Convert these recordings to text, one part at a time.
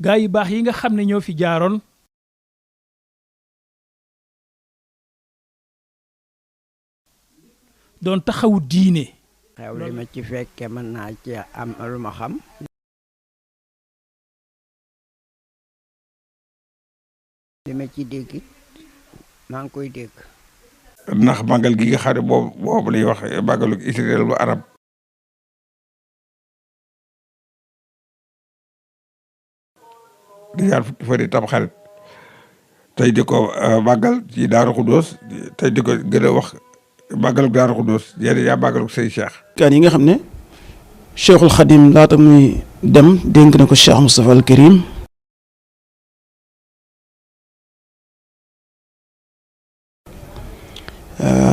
gaa yu baax yi nga xam ne ñoo fi jaaroon doon taxawu diine. xew li ma ci fekke mën naa ci am lu ma xam. li ma ci dégg maa ngi koy dégg. ndax màggal gi nga xam ne boobu lay wax màggalu Israël bu arab di ñaar fukki fan yi Tamxarit tey di ko màggal ci Daaru Xuddoos tey di ko gën a wax màggalu Daaru Xuddoos yéen yaa màggalu Sëñ Cheikh. kaan yi nga xam ne Cheikhul Khadim laata muy dem dénk na ko Cheikh Moustapha al Karim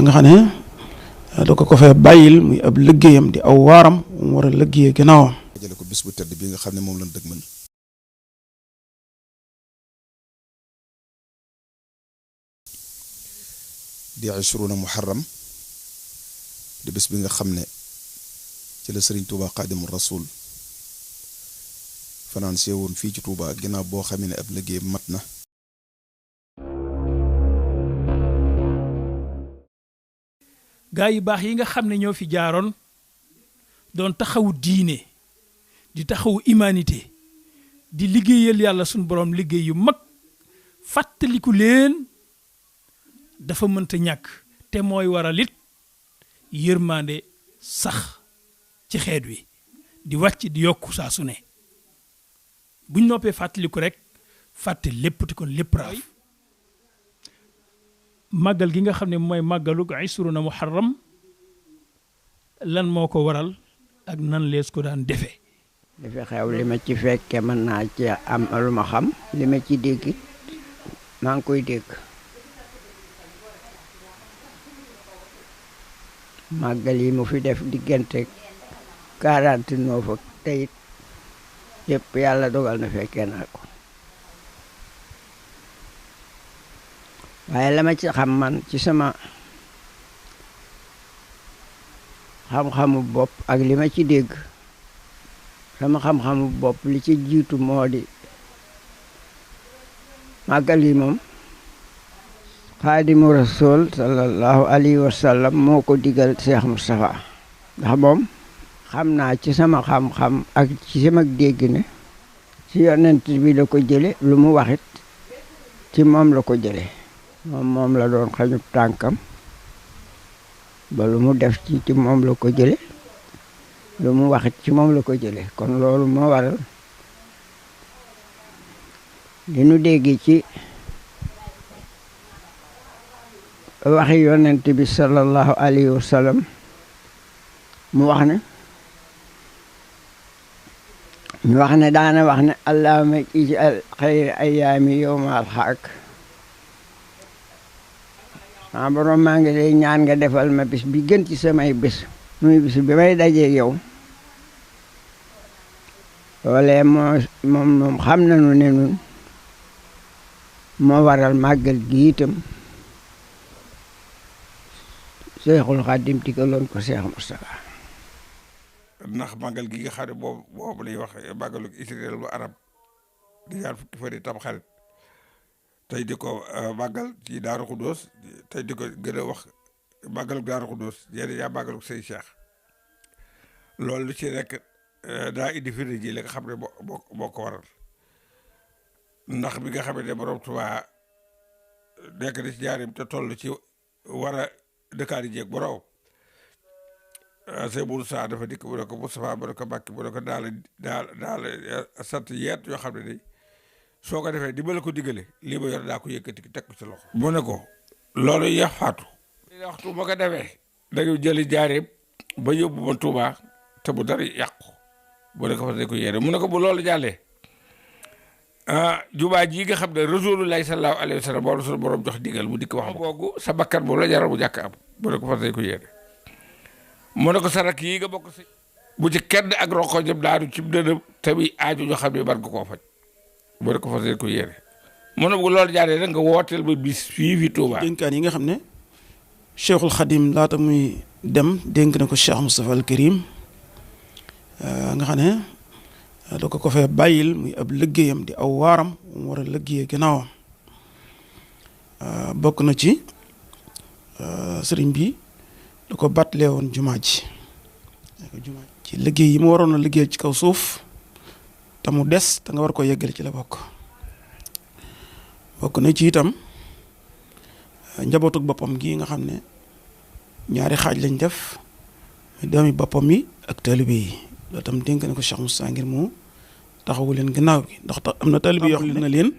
nga xam ne da ko fee bàyyil muy ab liggéeyam di aw waaram mu war a liggéeyee gannaawam. jële ko bis bu tedd bi nga xam ne moom lañ dëgmal di 20 muharram di bis bi nga xam ne ci la Sëriñ Tuuba Xaadimu Rasuul fanaan see woon fii ci Tuuba ginnaaw boo xamee ne ab liggéey mat na. gaa yu baax yi nga xam ne ñoo fi jaaroon doon taxawu diine di taxawu humanité di liggéeyal yàlla suñu borom liggéey yu mag fàttaliku leen dafa mënta ñàkk te mooy waral it yërmande sax ci xeet wi di wàcc di yokku saa su ne buñ noppee fàttaliku rek fàtte lépp te kon lépp raaf màggal gi nga xam ne mooy màggalug 20 muharram lan moo ko waral ak nan lees ko daan defee. li fi xew li ma ci fekke mën naa ci am lu ma xam. li ma ci dégg maa ngi koy dégg. màggal yi mu fi def diggante 49 ak tey yëpp yàlla dogal na fekkee naa ko. waaye la ma ci xam man ci sama xam-xamu bopp ak li ma ci dégg sama xam-xamu bopp li ci jiitu moo di màggal yi moom Xaadimu Rasuul sallallahu alayhi wa sallam moo ko digal Cheikh Moustapha ndax moom xam naa ci sama xam-xam ak ci sama dégg ne ci yonent bi la ko jële lu mu waxit ci moom la ko jële moom la doon xañub tànkam ba lu mu def ci moom la ko jële lu mu waxit ci moom la ko jële kon loolu moo waral li nu dégg ci waxi yonent bi sallallahu alayhi wa sallam mu wax ne daana wax ne allahumma ij'al xayra ayyaami yawma alxaak borom maa ngi lay ñaan nga defal ma bis bi gën ci samay bés muy bis bi may dajee yow loolee moom xam nañu ne nun moo waral màggal gi itam Seexul Xaadim digaloon ko Seex Moustapha. ndax màggal gi nga xam ne boobu lay wax màggalu Israël bu arab di ñaar fukki fan yi Tamxarit tey di ko màggal ci Daaru Xuddoos tey di ko gën a wax màggalu Daaru Xuddoos yéen yaa màggalu Sëñ Cheikh loolu lu ci nekk daa indi firnde ji li nga xam ne moo ko waral ndax bi nga xam ne borom Tuubaa nekk na ci njaareem te toll ci war a dëkkaani jéeg bu raw Sëñ Moussa dafa dikk mu ne ko Moustapha mu ne ko Mbàkke mu ne ko daal sant yeet yoo xam ne ni soo ko defee di ma la ko digale lii ma yor daa ko yëkkati teg ko ci loxo. mu ne ko loolu yaxaatu. waxtu ma ko defee dañu jëli jaareem ba yóbbu ma Tuubaa te bu dara yàqu mu ne ko fa ko yéene mu ne ko bu loolu jàllee jumaa ji nga xam ne Rasulullaahi sallallaahu alayhi wa sallam moom la suñu borom jox digal mu dikk wax googu sa bakkan boobu la jaral bu jàkk am mu ne ko fa ko yéene mu ne ko sa rakk yi nga bokk si bu ci kenn ak roko jëm daanu ci dënam te muy aaju ñoo xam ne war nga koo faj mu ne ko fa ko yéene mu ne bu loolu jaaree rek nga wooteel ba bis fii fi Touba. dénkaan yi nga xam ne Cheikhul Khadim laata muy dem dénk na ko Cheikh Moustapha al Karim nga xam ne da ko fee bàyyil muy ab liggéeyam di aw waaram mu war a liggéeyee ginnaawam. bokk na ci sëriñ bi da ko bàttalee woon jumaa ji ci liggéey yi mu waroon a liggéey ci kaw suuf te mu des te nga war ko yeggale ci la bokk. bokk na ci itam njabootug boppam gi nga xam ne ñaari xaaj lañ def muy doomi boppam yi ak taalibe yi loolu tam dénk na ko Cheikh Moussa ngir mu taxawu leen ginnaaw gi ndax am na taalibe yoo xam ne leen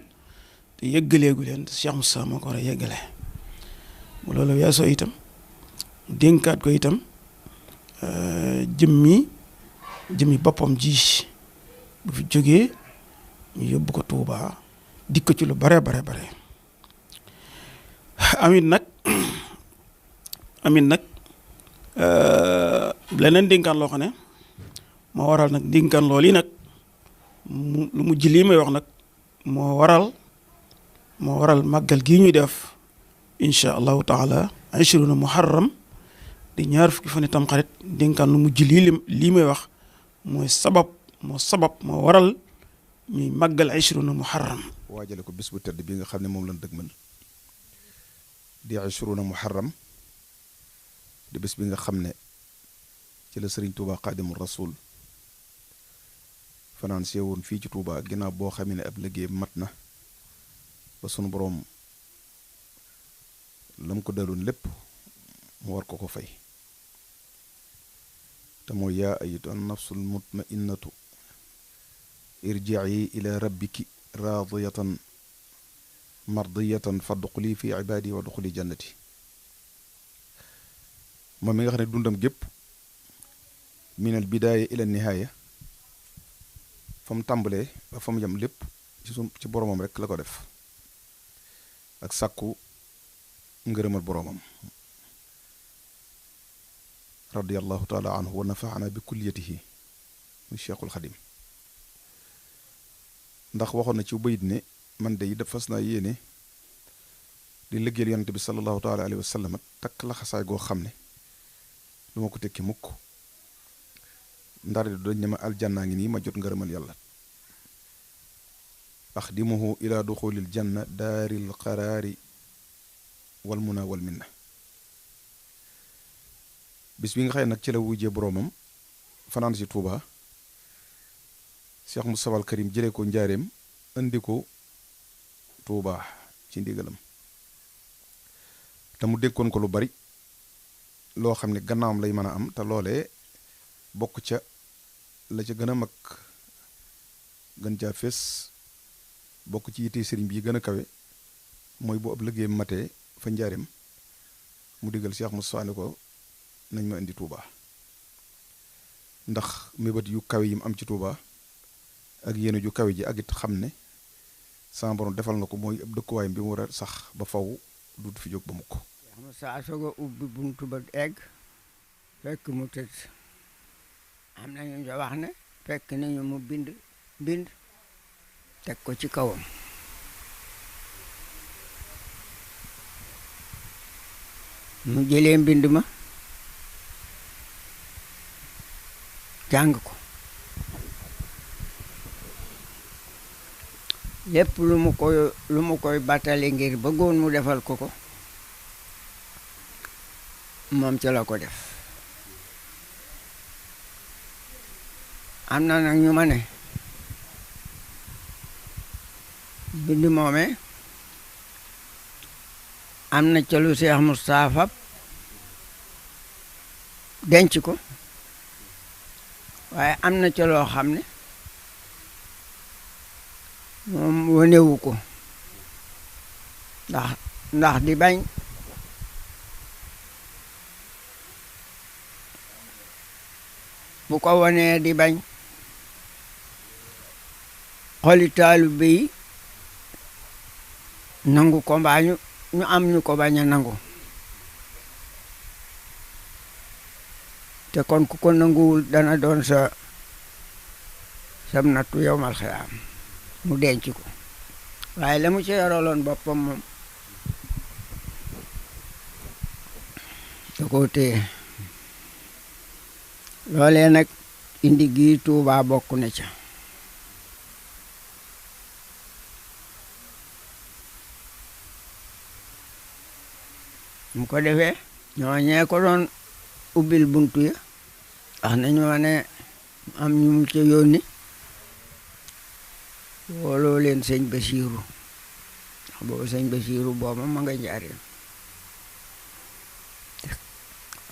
te yeggaleegu leen te Cheikh Moussa moo ko war a yeggale. bu loolu weesoo itam dénkaat ko itam jëmmi boppam ji bu fi jógee ñu yóbbu ko Tuubaa dikk ci lu bare amit nag leneen dénkaan loo xam ne moo waral nag dénkaan loolu yi nag lu mujj lii may wax nag moo waral màggal gii ñuy def incha allahu taala 20 muharram di ñaar fukki fan itam xarit dénkaan lu mujj lii may wax moo waral ñuy màggal 20 muharram waajale ko bis bu tedd bi nga xam ne moom lañ dëgmal di 20 muharram di bis bi nga xam ne ci la Sëriñ Tuubaa Xaadimu Rasuul fanaan see woon fii ci Tuubaa ginnaaw boo xam ne ab liggéey mat na ba sunu boroom lam ko daloon lépp mu war ko fay te mooy yaa ayyatuhan nafsul mutma'innatu irji'i ila rabbiki raadiyatan mardiyatan fadxuli fi ibaadi wa duxuli jannati moom mi nga xam ne dundam gépp minal bidaaya ila nihaaya fa mu tàmbalee ba fa mu yem lépp ci boromam rek la ko def ak sàkku ngërëmal boromam radiyallahu taala anhu wa nafaana bi kulliyatihi muy Cheikhul Xadim ndax waxoon na ci bayit ne man de yi daf fas naa yéene di liggéeyal yonante bi sallallahu taala alayhi wa sallam takk la xasaay goo xam ne lu ma ko tekki mukk ndar dañ ne ma aljannaa ngi nii ma jot ngërëmal yàlla axdimuhu ila duxulil janna daaril qaraari wal muna wal minna bis bi nga xëy nag ci la wujjee boroomam fanaan si Tuuba Cheikh Moustapha al Karim jëlee ko njaareem indi ko Tuuba ci ndigalam te mu dénkoon ko lu bari loo xam ne gannaawam lay mën a am te loolee bokk ca la ca gën a mag gën caa fees bokk ci yitte sëriñ bi yi gën a kawe mooy bu ab liggéeyam matee fa njaareem mu digal Cheikh Moustapha ne ko nañ ma indi Touba ndax mébét yu kawe yi mu am ci Touba ak yéene ju kawe ji ak it xam ne sama borom defal na ko mooy ab dëkkuwaayam bi mu war a sax ba faw du fi jóg ba mukk. Cheikh Moustapha soog a ubbi buntu ba egg fekk mu tëdd am nañu ñu wax ne fekk nañu mu bind teg ko ci kawam mu jëlee mbind ma jàng ko lépp lu mu koy battale ngir bëggoon mu defal ko moom ca la ko def am na nag ñu ma ne bind moome am na ca lu Cheikh Moustapha denc ko waaye am na ca loo xam ne moom wanewu ko ndax di bañ bu ko wanee di bañ xoli taalibe yi nangu ko mbaa ñu am ñu ko bañ a nangu te kon ku ko nanguwul dana doon sam nattu yowmal xiyaam mu denc ko waaye la mu ci yoroloon boppam moom da koo téye loolee nag indi gii Tuubaa bokk na ca mu ko defee ñooñee ko doon ubbil buntu ya wax nañu ma ne am ñu mu ca yónni wooloo leen sëñ Basiiru ndax boobu sëñ Basiiru booba ma nga Njaaréem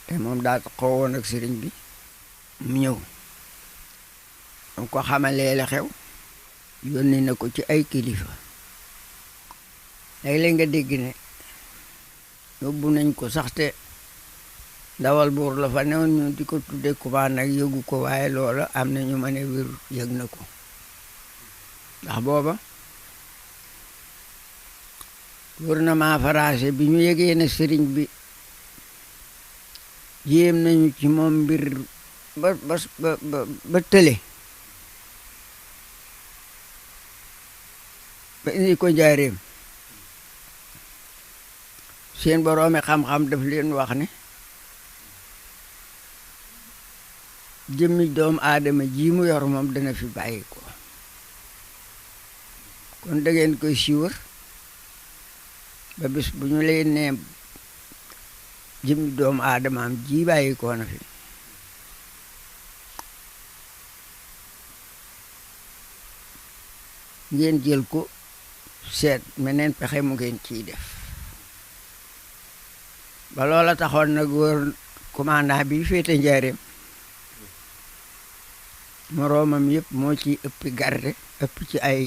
te moom daa xawoon ak sëriñ bi mu ñëw am ko xamalee la xew yónni na ko ci ay kilifa léeg-léeg nga dégg ne yóbbu nañ ko sax te ndawal buur la fa newoon ñu di ko tudde kumaan nag yëgu ko waaye loola am na ñu ma ne wér yëg na ko ndax booba gouvernement français bi ñu yëgee ne sëriñ bi jéem nañu ci moom mbir ba tële ba indi ko Njaaréem seen boroomi xam-xam daf leen wax ne jëmmi doomu aadama ji mu yor moom dana fi bàyyi ko kon da ngeen koy siiwar ba bis bu ñu leen ne jëmmi doomu aadamaam ji bàyyi ko na fi ngeen jël ko seet meneen pexe mu ngeen ciy def ba loola taxoon nag wër commandant bi féete Njaaréem moroomam yëpp moo ci ëppi garde ëpp ci ay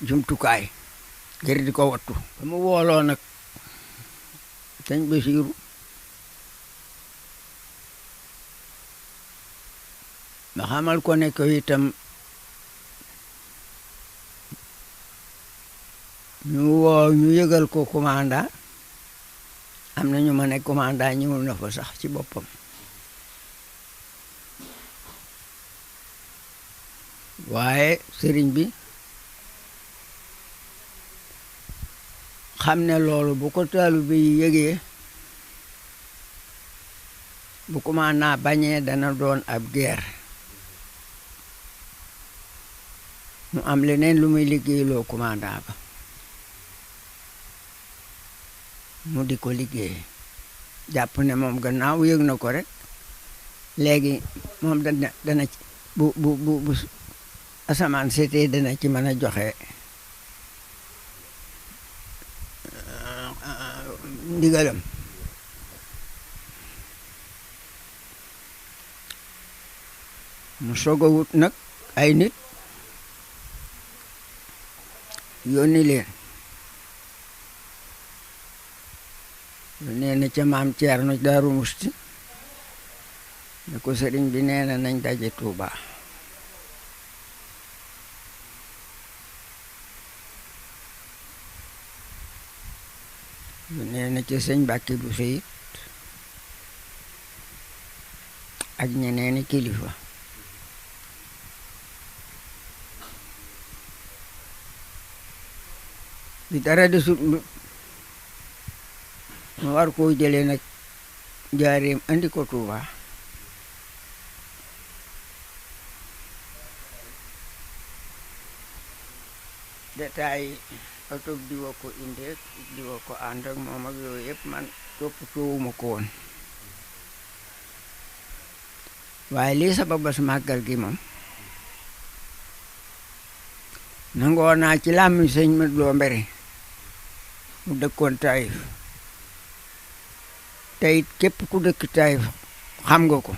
jumtukaay ngir di ko wattu ba mu wooloo nag sëñ Basiiru ba xamal ko ne ko itam ñu yëgal ko commandant am na ñu ma ne commandant ñëwul na fa sax ci boppam waaye sëriñ bi xam ne loolu bu ko taalibe yi yëgee bu commandant bañee dana doon ab guerre mu am leneen lu muy liggéeyloo commandant ba mu di ko liggéey jàpp ne moom gannaaw yëg na ko rek léegi moom dana bu asamaan seetee dana ci mën a joxe ndigalam mu soog a wut nag ay nit yónni leen nee na ca maam Ceerno Daaru Musti ne ko sëriñ bi nee na nañ daje Tuuba nee na ca sëñ Mbàkke bu Seyit ak ñeneeni kilifa bi dara desut lu mu war koo jëlee nag Njaaréem andi ko Tuuba détail oto diwa ko indeek diwa ko ànd ak moom ak yooyu yëpp man toppatoowuma ko woon waaye lii sababas màggal gi moom nangoo naa ci làmmiñ sëñ Mat Loo Mbere mu dëkkoon Taïf te it képp ku dëkk Taïf xam nga ko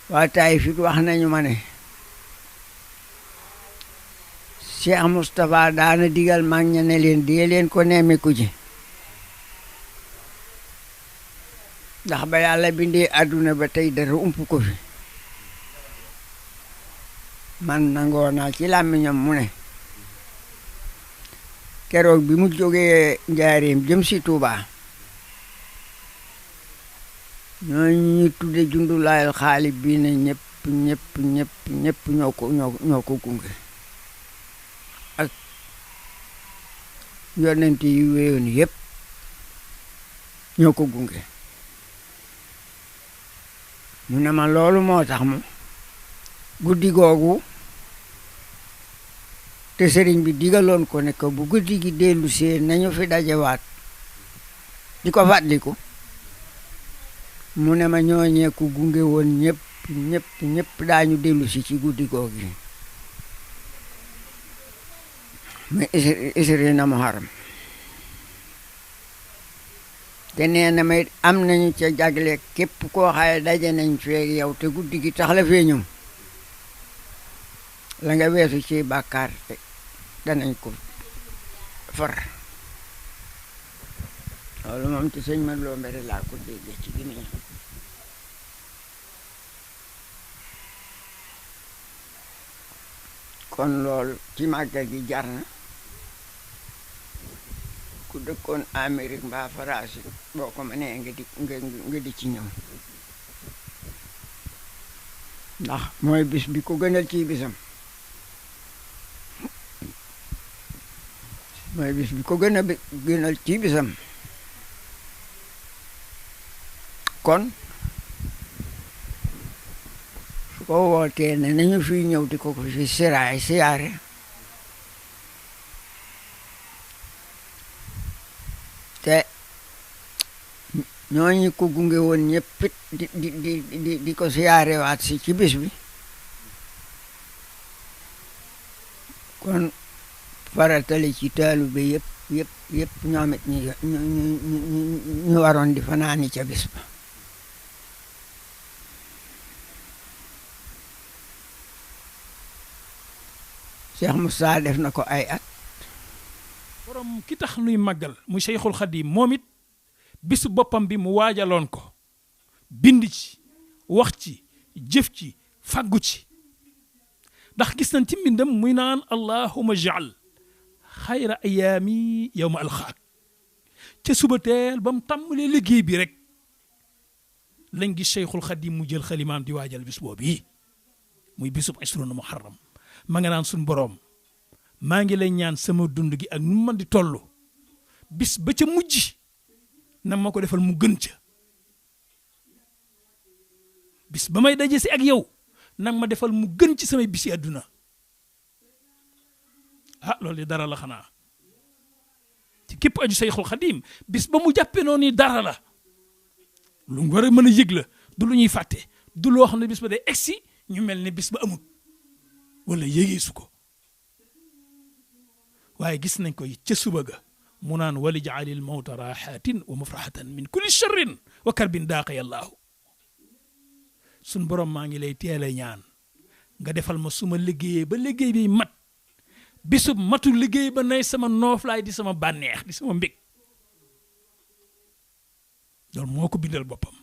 waa Taïf it wax nañu ma ne Cheikh Moustapha daana digal mag ña ne leen dee leen ko nemmiku ji ndax ba yàlla bindee àdduna ba tey dara ump ko fi man nangoo naa ci làmmiñam mu ne keroog bi mu jógee Njaaréem jëm si Tuuba ñooñu ñu tudde jundulaayal xaalib bii ne ñëpp ñoo ko gunge ak yonent yi wéyoon yëpp ñoo ko gunge mu ne ma loolu moo tax mu guddi googu te sëriñ bi digaloon ko ne ko bu guddi gi dellu see nañu fi dajewaat di ko fàttaliku mu ne ma ñooñee ku gunge woon ñëpp daañu dellu si ci guddi googu mais isri na muharram te nee na may am nañu ca jagle képp koo xaye daje nañ feeg yow te guddi gi tax la fee ñëw la nga weesu ci bàkkaar danañ ko far loolu moom ci sëñ ma loo mbere laa ko déggee ci gémmiñ kon loolu ci màggal gi jar na ku dëkkoon Amérique mbaa France boo ko mënee nga di ci ñëw ndax mooy bis bi ko gënal ci bisam mooy bis bi ko gënal ci bisam kon su ko wootee ne nañu fi ñëw di ko fi siyaare te ñooñu ko gunge woon ñëpp di ko siyaare waat si ci bis bi kon faratale ci taalibe yëpp ñoom it ñu waroon di fanaani ca bis ba Cheikh Moussa def na ko ay at borom ki tax nuy màggal mu Cheikhul Khadim moom it bisu boppam bi mu waajaloon ko bind ci wax ci jëf ci fàggu ci ndax gis nañ ci mbindam muy naan allahumma jaal xayra ayaami yowma alxaak ca suba teel ba mu tàmbalee liggéey bi rek lañ gis Cheikhul Khadim mu jël xalimaam di waajal bis boobu yi muy bisub isruna muharram ma nga naan suñ boroom maa ngi lay ñaan sama dund gi ak nu man di toll bis ba ca mujj na ma ko defal mu gën ca bis ba may daje si ak yow nag ma defal mu gën ci samay bisi àdduna ah loolu di dara la xanaa ci képp aju Sayxul Xadim bis ba mu jàppee noonu ni dara la lu war a mën a yëg la du lu ñuy fàtte du loo xam ne bis ba day egsi ñu mel ne bis ba amul wala yégee su ko waaye gis nañ ko ca suba ga mu naan wali jaalil mawta raxatin wa mafraxatan min kulli charrin wa karbin daaqay allaahu sun borom maa ngi lay teel a ñaan nga defal ma suma liggéeyee ba liggéey bi mat bisub matu liggéey ba nay sama nooflaay di sama bànneex di sama mbég loolu moo ko bindal boppam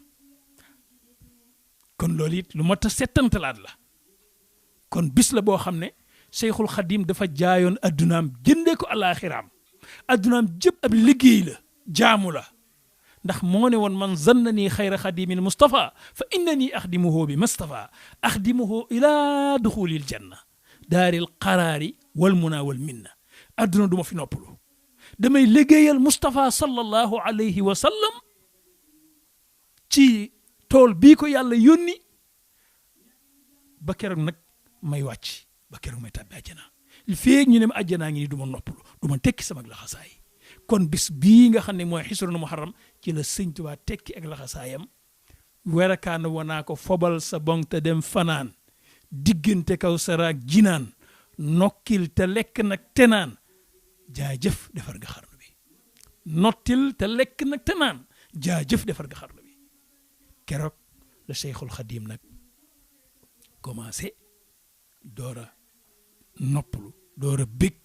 kon loolu it lu mat a settantalaat la kon bis la boo xam ne Cheikhul Khadim dafa jaayoon addunaam jëndee ko alaaxiraam addunaam jëpp ab liggéey la jaamu la ndax moo ne woon man zannani xayra xadimil Mustafa fa innani axdimuhu bi Mustafa axdimuhu ila duxulil janna daaril qaraari wal muna wal minna adduna du ma fi noppalu damay liggéeyal Mustafa sallallahu alayhi wa sallam ci tool bii ko yàlla yónni ba keroog nag may wàcc ba keroog may tàbbi àjjana feeg ñu ne ma àjjanaa ngi ni du ma noppalu du ma tekki sama laxasaay kon bis bii nga xam ne mooy xisruna muharram ci la sëñ Tuubaa tekki ak laxasaayam werakaana wanaa ko fobal sa bong te dem fanaan diggante kaw saraak jinaan nokkil te lekk nag te naan jaajëf defar nga xarnu bi nottil te lekk nag te naan jaajëf defar nga xarnu bi keroog la Cheikhul Khadim nag commencé door a noppalu door a bég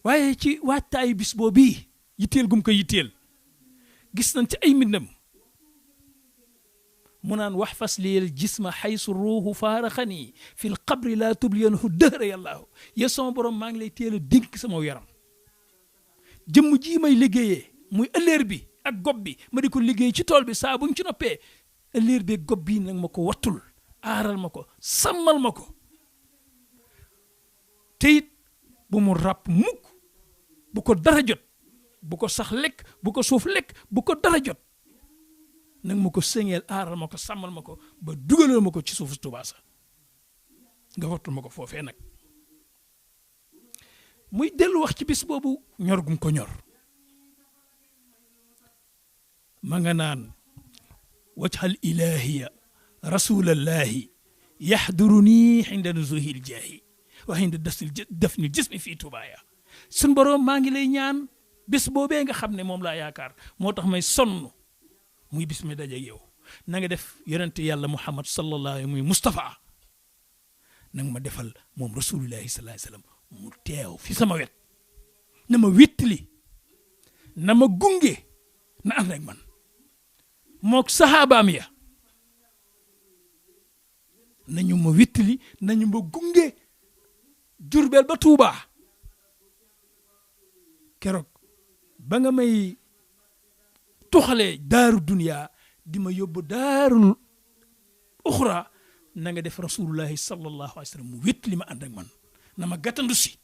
waaye ci waajtaayu bis boo bii yitteel gum ko yitteel gis nañ ci ay mbindam mu naan wax fas liyel jisma xaysu ruuhu faaraxani fil qabri laa tubliyanhu dëhra yàllaahu ya sama borom maa ngi lay teel a dénk sama yaram jëmm jii may liggéeyee muy ëlleer bi ak gob bi ma di ko liggéey ci tool bi saa buñ ci noppee ëlleer bi gob bii nag ma ko wattul aaral ma ko sàmmal ma ko te it bu mu ràpp mukk bu ko dara jot bu ko sax lekk bu ko suuf lekk bu ko dara jot nag ma ko sëngeel aaral ma ko sàmmal ma ko ba dugalal ma ko ci suufu Tuubaa sa nga wattul ma ko foofee nag muy dellu wax ci bis boobu ñor gum ko ñor ma nga naan wajhal ilahiya rasulallahi yahduruni inda nuzuhil jaahi wa inda dafnil jismi fii tubaaya sun borom maa ngi lay ñaan bis boobee nga xam ne moom laa yaakaar moo tax may sonn muy bis mi daje yow na nga def yonente yàlla muhammad sallallahu alayhi muy Mustafa na nga ma defal moom rasulullahi sallallahu alayhi wasallam mu teew fi sama wet na ma wéttali na ma gunge na ànd ak man mook saxaabaam ya nañu ma wéttali nañu ma gunge Jurbel ba Tuubaa keroog ba nga may tuxalee daaru duniya di ma yóbbu daarul uxra na nga def rasulullahi sallallahu alayhi wa sallam mu wéttali ma ànd ak man na ma gàttandu si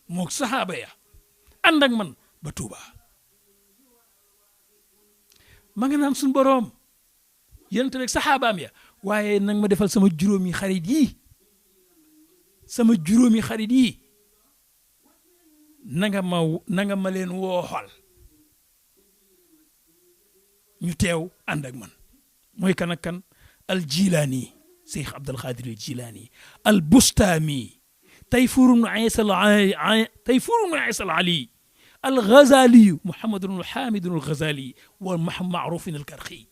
mook saxaaba ya ànd ak man ba Tuubaa ma nga naan suñ boroom yonent rek saxaabaam ya waaye nag ma defal sama juróomi xarit yi na nga ma leen wooxal ñu teew ànd ak man mooy kan ak kan al jilaani Cheikh Abdul Xaadir al jilaani al bustaami tayfur ibn Isa al ali al ghazali Muhammad ibn Hamid al ghazali wa Ma'ruf al Karxi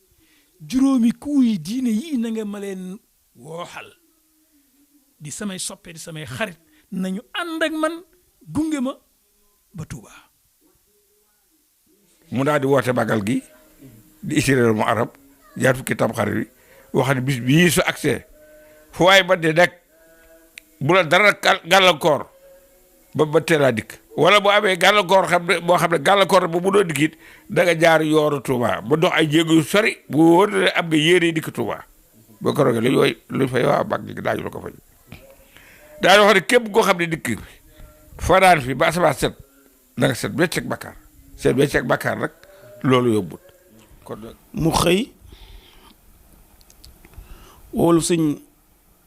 juróomi kuuy diine yi na nga ma leen wooxal di samay soppe di samay xarit nañu ànd ak man gunge ma ba Tuuba mu daal di woote màggal gi di isréel mu arab jaar fukki Tamxarit bi wax ne bis bii su accès fu waay ba de nekk bu la dara gàllankoor ba teelaa dikk wala bu amee gàllankoor boo xam ne gàllankoor ba bu doo dikk it da nga jaar yooru Tuuba ba dox ay jéego yu sori bu wóor ne am nga yéene dikk Tuuba boo ko roogee lu fay waa mag gi daaju la ko fay daañu wax ne képp koo xam ne dikk fanaan fi ba asamaan set na nga set wecc ak bakkaar set wecc ak bakkaar nag loolu yóbbut kon mu xëy woolu sëñ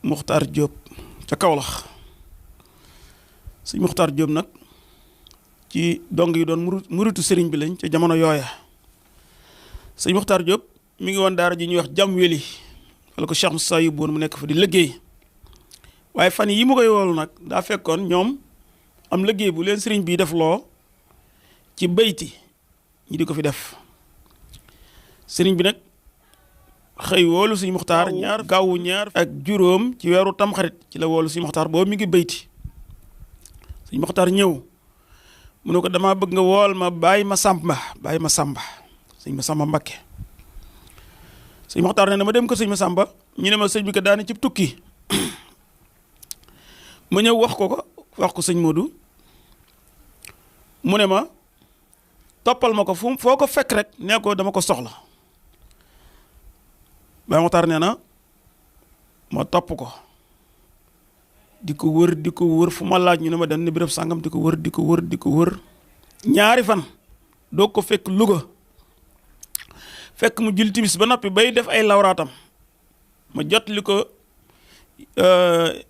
Muxtaar Jóob ca Kawlax sëñ Muxtaar Jóob nag ci dong yi doon muritu sëriñ bi lañ ca jamono yooya sëñ Muxtaar Jóob mi ngi woon daara ji ñuy wax jam weli wala ko Cheikh Moussa yóbbuwoon mu nekk fa di liggéey waaye fan yi mu koy woolu nag daa fekkoon ñoom am liggéey bu leen sëriñ bii def loo ci bayti ñi di ko fi def sëriñ bi nag xëy woolu sëñ Muxtaar gaawu ñaar ak juróom ci weeru Tamxarit ci la woolu sëñ Muxtaar boobu mi ngi bayti sëñ Muxtaar ñëw mu ne ko dama bëgg nga wool ma bàyyi ma sàmba sëñ ma sàmba Mbakke sëñ Muxtaar ne na ma dem ko sëñ ma sàmba ñu ne ma sëñ bi ko daane ci tukki ma ñëw wax ko sëñ Modou mu ne ma toppal ma ko foo ko fekk rek nee ko dama ko soxla Baye Muxtaar nee na ma topp ko di ko wër fu ma laaj ñu ne ma dem ne béréb sàngam di ko wër ñaari fan doo ko fekk Louga fekk mu jul timis ba noppi bay def ay lawraatam ma jot li ko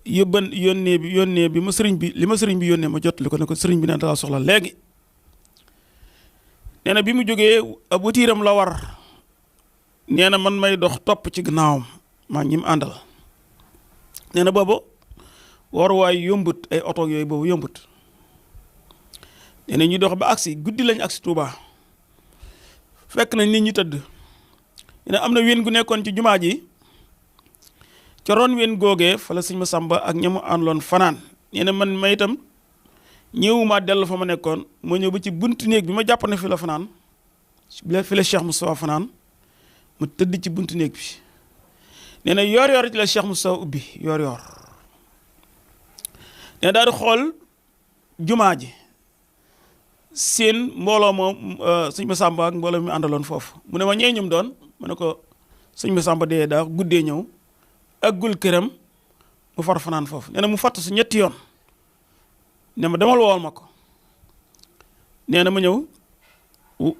yónnee bi ma sëriñ bi yónnee ma jot li ko ne ko sëriñ bi ne dala soxla léegi nee na bi mu jógee ab watiiram la war nee na man may dox topp ci gannaawam maa ñi mu àndal nee na boobu waruwaay yombut ay oto yooyu boobu yombut nee na ñuy dox ba agsi guddi lañ agsi Tuuba fekk nañ nit ñi tëdd nee na am na wén gu nekkoon ci jumaa ji ca roon wén googee fa la sëñ Masamba ak ñamu àndoon fanaan nee na man ma itam ñëwuma dellu fa ma nekkoon moo ñëw ba ci buntu néeg bi ma jàpp ne fi la fanaan fi la Cheikh Moustapha fanaan mu tëdd ci buntu néeg bi nee na yor ci la Cheikh Moustapha ubbi yor nee na daal di xool jumaa ji seen mbooloo moom sëñ Masamba ak mbooloo mi àndaloon foofu mu ne ma ñee ñum doon mu ne ko sëñ Masamba dee daa guddee ñëw aggul këram mu far fanaan foofu nee na mu fàtt su ñetti yoon ne ma demal wool ma ko nee na ma ñëw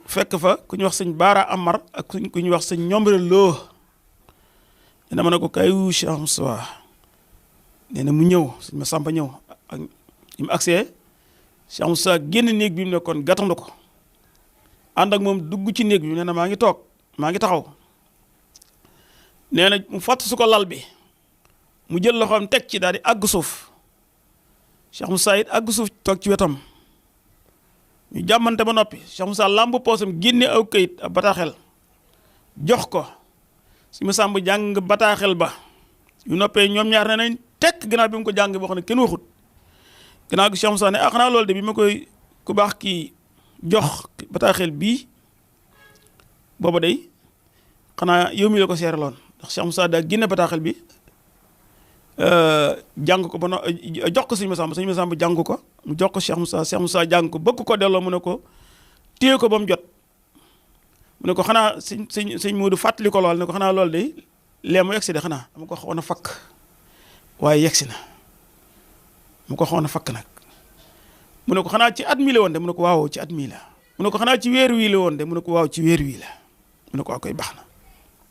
fekk fa ku ñu wax sëñ Baara Amar ak ku ñu wax sëñ Ñombre Loo nee na ma ne ko kay wu Cheikh Moustapha nee na mu ñëw sëñ Masamba ñëw ak mu agsee Cheikh Moussa génn néeg bi mu nekkoon gàttandu ko ànd ak moom dugg ci néeg bi nee na maa ngi toog maa ngi taxaw nee na mu fàtt su ko lal bi mu jël loxoom teg ci daal di àgg suuf Cheikh Moussa it àgg suuf toog ci wetam ñu jàmmante ba noppi Cheikh Moussa làmb poosam génne aw kayit ab bataaxel jox ko si ma sàmb jàng bataaxel ba yu noppee ñoom ñaar ne nañ tekk gannaaw bi mu ko jàng boo xam ne kenn waxut gannaaw gi Cheikh Moussa ne xanaa loolu de bi ma koy ku baax kii jox bataaxel bii booba day xanaa yow mi la ko seeraloon ndax Cheikh Moussa daa génne bataaxel bi jàng ko ba no jox ko sëñ Masamba jàng ko mu jox ko Cheikh Moussa jàng ko bëgg ko delloo mu ne ko téye ko ba mu jot mu ne ko xanaa sëñ Moodu fàttali ko lool ne ko xanaa loolu de lee mu yegsi de xanaa dama ko xawoon a fakk waaye yegsi na mu ko xawoon a fakk nag mu ne ko xanaa ci at mii la woon de mu ne ko waaw ci at mii la mu ne ko xanaa ci weer wii la woon de mu ne ko waaw ci weer wii la mu ne ko koy baax na.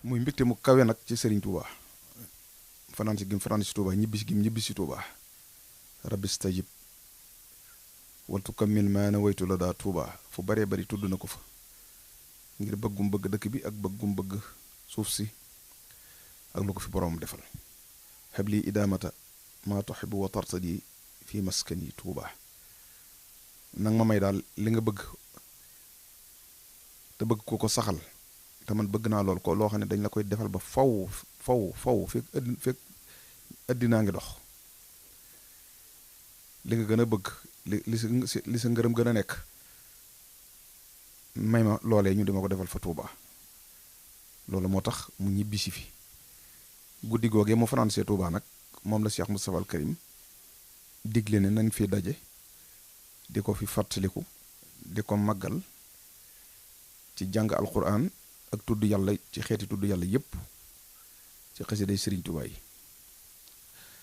muy mbégte mu kawe nag ci Serigne Touba fanaan si gim fanaan si Touba ñibbi si gim ñibbi si Touba rabbi stajib waltu kammil maa nawaytu la daa Touba fu baree bari tudd na ko fa ngir bëggum bëgg dëkk bi ak bëggum bëgg suuf si ak lu ko fi boroom defal habli idaamata maa tuhibu wa tartadi fi maskani Touba nang ma may daal li nga bëgg te bëgg ko saxal te man bëgg naa lool ko loo xam ne dañ la koy defal ba faw fekk addinaa ngi dox li nga gën a bëgg li sa ngërëm gën a nekk may ma loolee ñu dima ko defal fa Touba loolu moo tax mu ñibbisi fi guddi googee moo fanaan see Touba nag moom la Cheikh Moustapha al Karim digle ne nañ fi daje di ko fi fàttaliku di ko màggal ci jàng alquran ak tudd yàlla ci xeeti tudd yàlla yépp ci xasiday Serigne Touba yi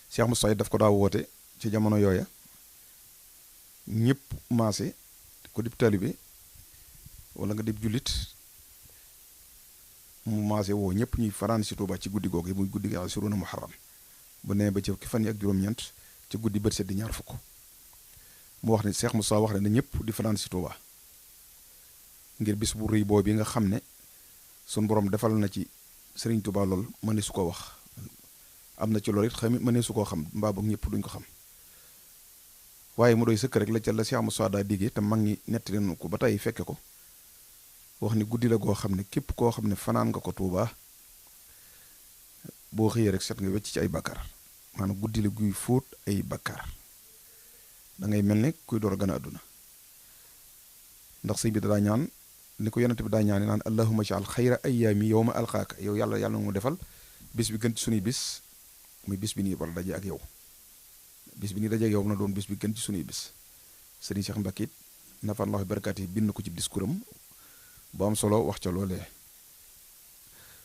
Cheikh Moustapha daf ko daa woote ci jamono yooya ñëpp maase ko dib taalibe wala nga dib jullit mu maase woo ñëpp ñuy fanaan si Touba ci guddi googu muy guddi gi suruna muharram bu nee ba ci fukki fan yi ak juróom-ñeent ci guddi bët set di ñaar fukk mu wax ne Cheikh Moustapha wax ne na ñëpp di fanaan si Touba ngir bis bu rëy boobu nga xam ne sun borom defal na ci Serigne Touba lool mëne su ko wax am na ci loolu it xam mëne su koo xam mbaa boog ñëpp duñ ko xam waaye mu doy sëkk rek la ca la Cheikh Moustapha daa diggee te mag ñi nettali nañu ko ba tey fekke ko wax ni guddi la goo xam ne képp koo xam ne fanaan nga ko Touba boo xëyee rek set nga wecc ci ay bakkar maanaam guddi la guy fóot ay bakkar da ngay mel ne kuy door a gën a àdduna ndax sëñ bi daa ñaan ni ko yonent bi daa ñaane naan allahumma ja'al xayra ayyaami yawma alqaaka yow yàlla mu defal bis bi gën ci sunuy bis muy bis bi nii war a daje ak yow bis bi nii daje ak yow na doon bis bi gën ci sunuy bis sëriñ Cheikh Mbacke it nafaan Allah barakaati bind ko ci discours am bu am solo wax ca loolee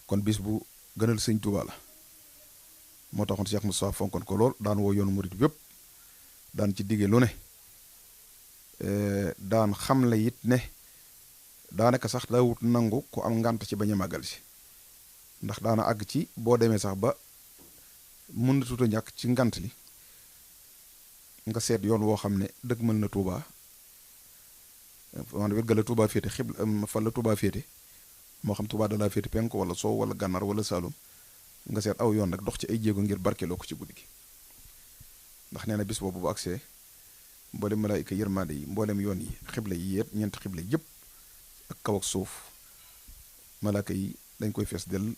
kon bis bu gënal sëñ Touba la moo taxoon Cheikh Moustapha fonkoon ko lool daan woo yoonu murit yépp daan ci digge lu ne daan xam la it ne daanaka sax daawut nangu ku am ngànt ci bañ a màggal si ndax daana àgg ci boo demee sax ba mën na tuuta ñàkk ci ngànt li nga seet yoon woo xam ne dëgg mën na Touba maanaam wet ga la Touba féete fan la Touba féete moo xam Touba dalaa féete penku wala soow wala gànnaar wala Saalum nga seet aw yoon nag dox ci ay jéego ngir barkeloo ko ci guddi gi ndax nee na bis boobu bu agsee mboolem malaayika yërmande yi mboolem yoon yi xibla yi yépp ñeenti xibla yépp ak kaw ak suuf malaaka yi dañ koy fees del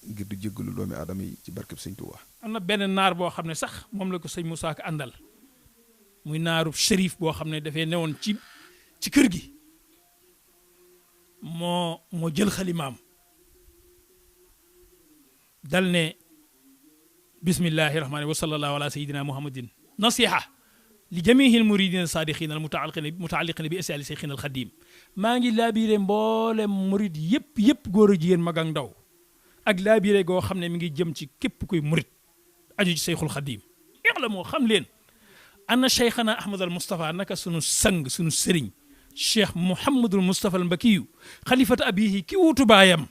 ngir du jéggalu doomi aadama yi ci barkeb sëñ Touba. am na benn naar boo xam ne sax moom la ko sëñ Moussa Ka àndal muy naaru shérif boo xam ne dafay newoon ci kër gi moo jël xalimaam dal ne bismillahi rahmaani wa sallallahu ala sayidina muhammadin nasiha li jamihi al muridina sadiqina al mutaalliqina bi asali seyxina al xadim maa ngi laabiire mboolem murid yëpp góor a jigéen mag ak ndaw ak laabiire goo xam ne mi ngi jëm ci képp kuy murid aju ci seyxul xadim yàlla moo xam leen ana cheikhana ahmad al moustapha naka sunu sang sunu sëriñ cheikh mouhamadul moustapha al mbakiyu xalifata abihi ki wuutu baayam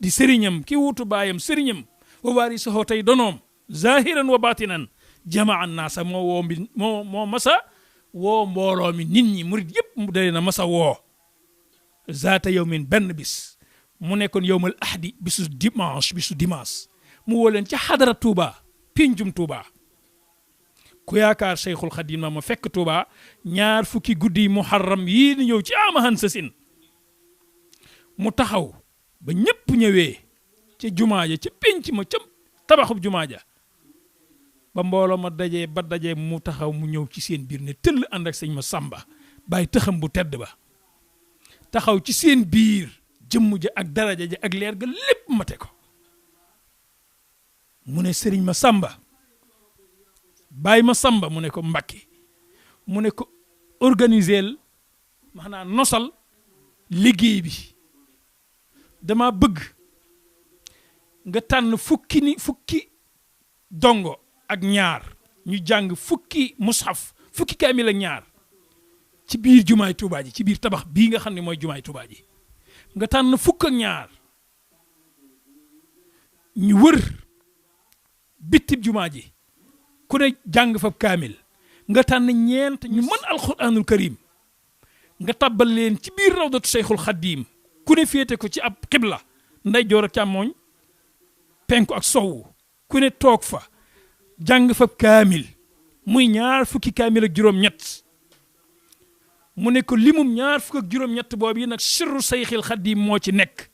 di sëriñam ki wuutu baayam sëriñam wa waarisuhu tey donoom zahiran wa batinan jamaa naasa moo masa woo mbooloo mi nit ñi murit yëpp mu dalee na masa woo zaata yawmin benn bis mu nekkoon yawmal ahdi bisu dimanche mu woo leen ca xadara Touba pinjum Touba ku yaakaar Cheikhul Khadim ma fekk Touba ñaar fukki guddi muharram yii di ñëw ci amahan sasin mu taxaw ba ñëpp ñëwee ca jumaa ja ca pénc ma ca tabaxub jumaa ja ba mbooloo ma dajee mu taxaw mu ñëw ci seen biir ne tëll ànd ak sëñ ma sàmba bàyyi tëxam bu tedd ba taxaw ci seen biir jëmm ja ak daraja ja ak leer ga lépp mate ko mu ne sëriñ ma sàmba bàyyi ma sàmba mu ne ko Mbàkke mu ne ko organiseel maanaam nosal liggéey bi dama bëgg nga tànn fukki dongo ak ñaar ñu jàng fukki mushaf fukki kaamil ak ñaar ci biir jumaay Tuubaa ji ci biir tabax bii nga xam ne mooy jumaay Tuubaa ji nga tànn fukk ak ñaar ñu wër bitib jumaa ji ku ne jàng fa kaamil nga tànn ñeent ñu mën alquranul karim nga tabbal leen ci biir rawdatu Cheikhul Khadim ku ne féete ko ci ab xibla ndeyjoor ak càmmooñ penku ak sowu ku ne toog fa jàng fa kaamil muy ñaar fukki kaamil ak juróom-ñett mu ne ko limum ñaar fukk ak juróom-ñett boobu yi nag sirru Cheikhul Khadim moo ci nekk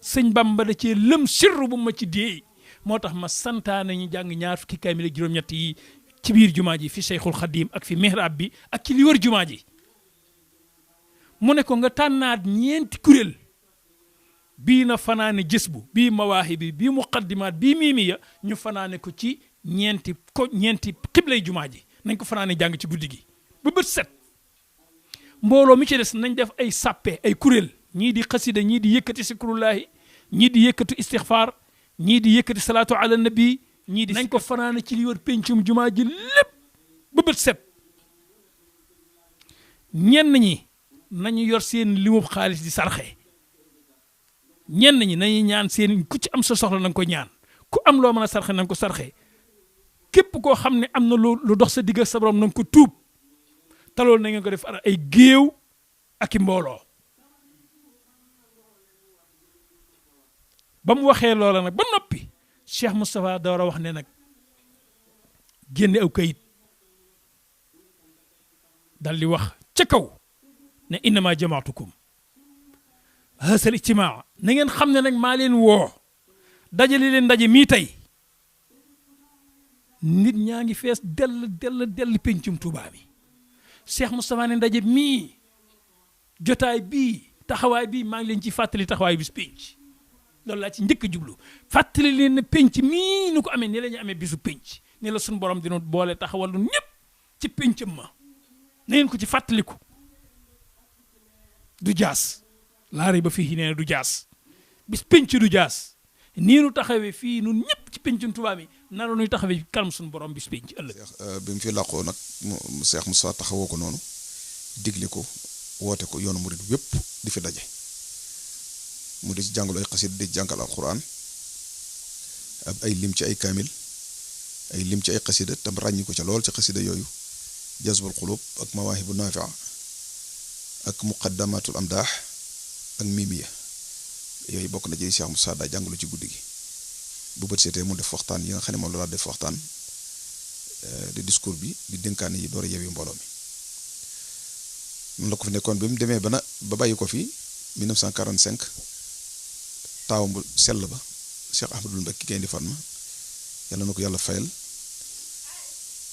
sëñ Bamba da cee lëm sirru bu ma ci dee moo tax ma santaane ñu jàng ñaar fukki kaamil ak juróom-ñett yi ci biir jumaa ji fi Cheikhul Khadim ak fi mihrab bi ak ci li wër jumaa ji mu ne ko nga tànnaat ñeenti kuréel bii na fanaane jës bu bii mawaahi bi bii muqaddimaat bii miimiya ñu fanaane ko ci ñeenti xiblay jumaa ji nañ ko fanaane jàng ci guddi gi ba bët set mbooloo mi ci des nañ def ay sàppe ay kuréel ñii di xasida ñii di yëkkati sikrullahi ñii di yëkkati istixfaar ñii di yëkkati salaatu ala nabi ñii di nañ ko fanaane ci li wër pencum jumaa ji lépp ba bët set ñenn ñi nañu yor seen limub xaalis di sarxe ñenn ñi nañu ñaan seen ku ci am sa soxla na nga ko ñaan ku am loo mën a sarxe na nga ko sarxe képp koo xam ne am na lu dox sa digg sa borom na nga ko tuub te loolu na ngeen ko def ay géew ak i mbooloo ba mu waxee loola nag ba noppi Cheikh Moustapha da war a wax ne nag génne aw kayit dal di wax ca kaw ne innama jamaatukum hasal ijtimaa na ngeen xam ne nag maa leen woo dajale leen ndaje mii tey nit ñaa ngi fees dell pencum Tuubaa mi Cheikh Moustapha ne ndaje mii jotaay bii taxawaay bii maa ngi leen ci fàttali taxawaay bis penc loolu laa ci njëkk a jublu fàttali leen ne penc mii nu ko amee ni la ñu amee bisu penc ni la suñu borom dina boole taxawal lu ñëpp ci pencam ma na ngeen ko ci fàttaliku du jaas laari ba fii nee na du jaas bis penc du jaas nii nu taxawee fii nun ñëpp ci pencum Tuubaa mi nanu nuy taxawee kanam suñu borom bis penc ëllëg. bi mu fi làqoo nag Cheikh Moussa taxawoo ko noonu digle ko woote ko yoonu murid wépp di fi daje mu di ci jàngal ay xasid di jàngal alquran ab ay lim ci ay kaamil ay lim ci ay xasida tam ràññi ko ca lool ci xasida yooyu jazbul xulub ak mawaahibu nafia ak muqaddamatul amdaax ak mimiya yooyu bokk na ci Cheikh Moussa daa jàngalu ci guddi gi bu bët seetee mu def waxtaan yi nga xam ne moom la daa def waxtaan di discours bi di dénkaane yi door a yewi mbooloo mi noonu la ko fi nekkoon bi mu demee ba bàyyi ko fi 1945 taawam bu sell ba Cheikh Ahmadul Mbacke Gaynde Fatma yàlla na ko yàlla fayal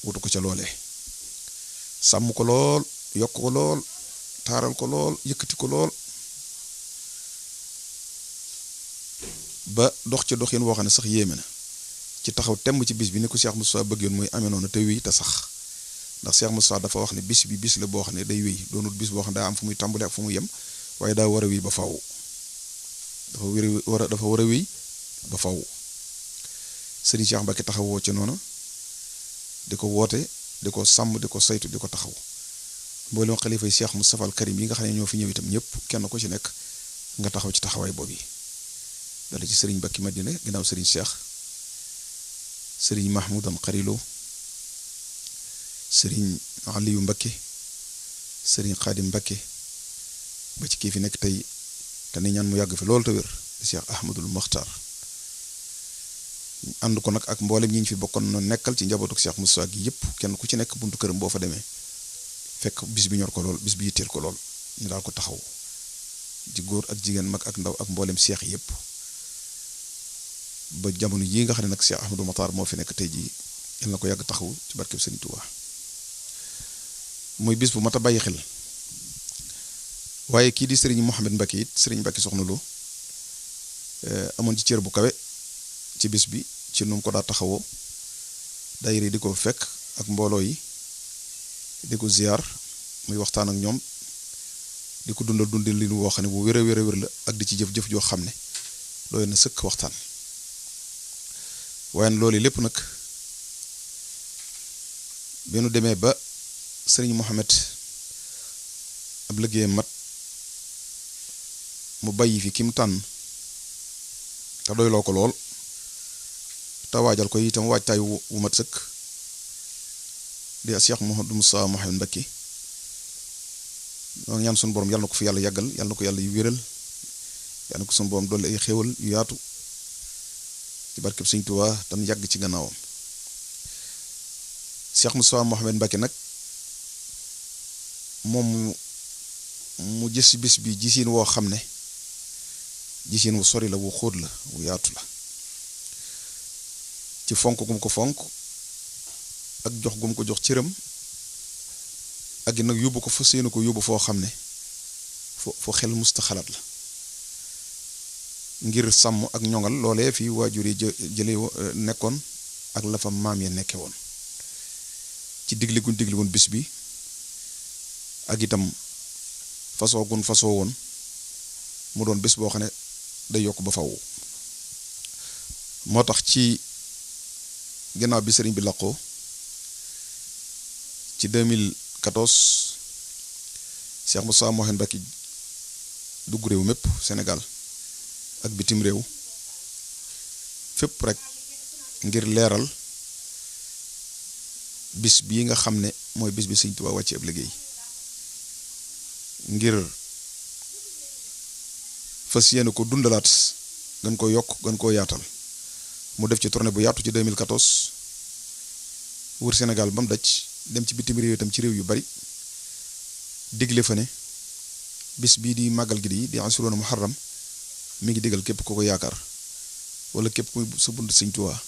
wutu ko ca loolee sàmm ko lool yokk ko lool taaral ko lool yëkkati ko lool ba dox ci doxin woo xam ne sax yéeme na ci taxaw temm ci bis bi ni ko Cheikh Moussa bëgg yoon muy amee noonu te wéy te sax ndax Cheikh Moussa dafa wax ne bis bi bis la boo xam ne day wéy doonul bis boo xam ne daa am fu muy tàmbale ak fu muy yem waaye daa war a wéy ba faw dafa war a wéy ba faw Serigne Cheikh Mbacke taxawoo ci noonu di ko woote di ko sàmm di ko saytu di ko taxaw mboolem xalifa yi Cheikh Moustapha al Karim yi nga xam ne ñoo fi ñëw itam ñëpp kenn ko ci nekk nga taxaw ci taxawaay boobu yi dala ci Serigne Mbacke Madina ginnaaw Serigne Cheikh Serigne Mahmoudan Xarilo Serigne Aliou Mbacke sëriñ Xaadim Mbakke ba ci kii fi nekk tey te ni ñaan mu yàgg fi loolu te wér di Cheikh Ahmadul Mokhtar ànd ko nag ak mboolem ñi ñu fi bokkoon noonu nekkal ci njabootu Cheikh Moussa gi yëpp kenn ku ci nekk buntu këram boo fa demee fekk bis bi ñor ko lool bis bi yitteel ko lool ñu daal ko taxaw di góor ak jigéen mag ak ndaw ak mboolem seex yëpp ba jamono yii nga xam ne nag Cheikh Ahmadou Mokhtar moo fi nekk tey jii yal na ko yàgg taxaw ci barkeb Sëriñ Tuubaa muy bis bu mat a bàyyi xel waaye kii di Serigne Mouhamed Mbacké it Serigne Mbacké Soxna Lo amoon ci cër bu kawe ci bis bi ci nu mu ko daa taxawoo daayira di ko fekk ak mbooloo yi di ko ziar muy waxtaan ak ñoom di ko dundal li nu woo xam ne bu wér a wér la ak di ci jëf-jëf joo xam ne doy na sëkk waxtaan waaye loolu lépp nag bi nu demee ba Serigne Mouhamed ab liggéeyam mat mu bàyyi fi kim tànn te doyloo ko lool te waajal ko itam waajtaay wu mat sëkk di Cheikh Mouhamadou Moussa Mouhamed Mbacké donc ñaan suñu borom yàlla na ko fi yàlla yàggal yàlla na ko yàlla yu wéral yàlla na ko suñu borom dolli ay xéewal yu yaatu ci barkeb Sëriñ Tuubaa tam yàgg ci gannaawam Cheikh Moussa Mouhamed Mbacké nag moom mu gis bis bi gisiin woo xam ne gisiin wu sori la wu xóot la wu yaatu la ci fonk gum ko fonk ak jox gum ko jox cëram ak nag yóbbu ko fa séenu ko yóbbu foo xam ne foo xel musta xalaat la ngir sàmm ak ñoŋal loolee fii waajur yi jële nekkoon ak la fa maam ya nekke woon ci digle guñ digle woon bis bi ak itam fasoo gun fasoo woon mu doon bés boo xam ne day yokk ba faw moo tax ci gannaaw bi sëriñ bi làqoo ci 2014 Cheikh Moussa Mouhamed Mbacké dugg réew mépp Sénégal ak bitim réew fépp rek ngir leeral bis bii nga xam ne mooy bis bi Sëriñ Tuubaa wàcce ab liggéey ngir fas yéene ko dundalaat gën ko yokk gën koo yaatal mu def ci tournée bu yaatu ci 2014 wër Sénégal ba mu daj dem ci bitim réew itam ci réew yu bari digle fa ne bis bii di màggal gi di Ashura Muharram mi ngi digal képp ko yaakaar wala képp ku sa bunt Sëriñ Tuubaa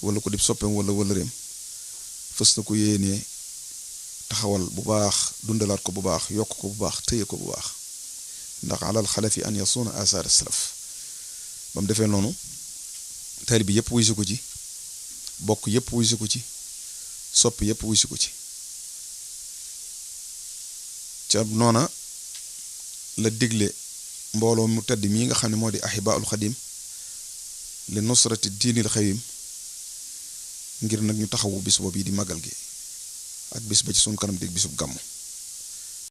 wala ko dib soppeem wala réem fës na ko yéenee taxawal bu baax dundalaat ko bu baax yokk ko bu baax tëye ko bu baax ndax alal xalafi an yasuna asaar salaf ba mu defee noonu taalibe bi yëpp wuy si ko ci bokk yëpp wuy si ko ci sopp yëpp wuy si ko ci ca noona la digle mbooloo mu tedd mii nga xam ne moo di ahibaul xadim li nusrati diinil xawim ngir nag ñu taxawu bis boobu yi di màggal gi ak bis ba ci sunu kanam dégg bisub gàmmu